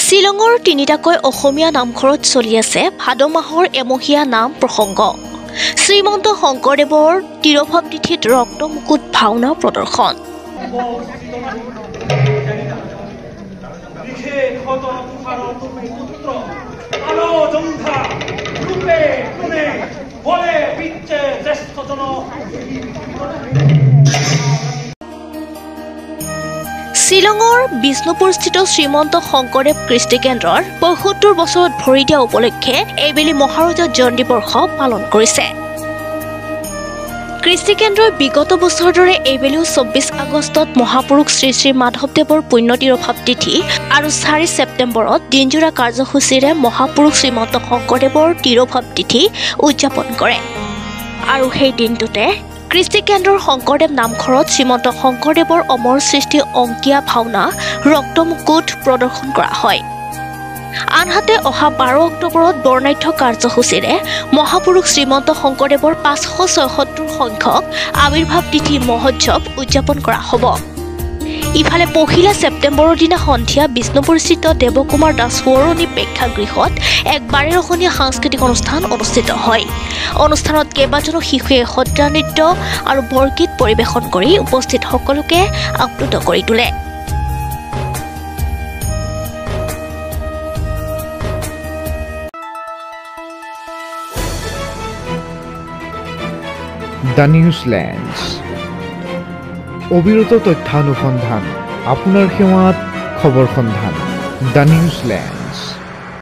শ্বিলঙৰ তিনিটাকৈ অসমীয়া নামঘৰত চলি আছে ভাদ মাহৰ এমহীয়া নাম প্ৰসংগ। শ্ৰীমন্ত শংকৰদেৱৰ তিৰোভাৱ তিথিত ৰক্ত মুকুট ভাওনা প্ৰদৰ্শন। শ্বিলঙৰ বিষ্ণুপুৰস্থিত শ্ৰীমন্ত শংকৰদেৱ কৃষ্টি কেন্দ্ৰৰ ৭৫ বছৰত ভৰি দিয়া উপলক্ষে এইবেলি মহাৰজা জয়ন্তী বৰ্ষ পালন কৰিছে। কৃষ্টি কেন্দ্ৰৰ বিগত বছৰৰ দৰে এইবেলিও ২৪ আগষ্টত মহাপুৰুষ শ্ৰী শ্ৰী মাধৱদেৱৰ পুণ্য তিৰোভাৱ তিথি আৰু ৪ ছেপ্টেম্বৰত দিনজোৰা কাৰ্যসূচীৰে মহাপুৰুষ শ্ৰীমন্ত শংকৰদেৱৰ তিৰোভাৱ তিথি উদযাপন কৰে। আৰু সেই দিনটোতে কৃষ্টি কেন্দ্ৰৰ শংকৰদেৱ নামঘৰত শ্ৰীমন্ত শংকৰদেৱৰ অমৰ সৃষ্টি অংকীয়া ভাওনা ৰক্ত মুকুট প্ৰদৰ্শন কৰা হয়। আনহাতে অহা ১২ অক্টোবৰত বৰ্ণাঢ্য কাৰ্যসূচীৰে মহাপুৰুষ শ্ৰীমন্ত শংকৰদেৱৰ ৫৭৬ সংখ্যক আৱিৰ্ভাৱ তিথি মহোৎসৱ উদযাপন কৰা হ'ব। ইফালে ১ ছেপ্টেম্বৰৰ দিনা সন্ধিয়া বিষ্ণুপুৰস্থিত দেৱকুমাৰ দাস সোঁৱৰণী প্ৰেক্ষাগৃহত এক বাৰেৰহণীয়া সাংস্কৃতিক অনুষ্ঠান অনুষ্ঠিত হয়। অনুষ্ঠানত কেইবাজনো শিশুৱে সত্ৰীয়া নৃত্য আৰু বৰগীত পৰিৱেশন কৰি উপস্থিত সকলোকে আপ্লুত কৰি তোলে। দ্য নিউজলেণ্ডছ অবিৰত তথ্যানুসন্ধান আপোনাৰ সেৱাত খবৰ সন্ধান দ্য নিউজলেণ্ড।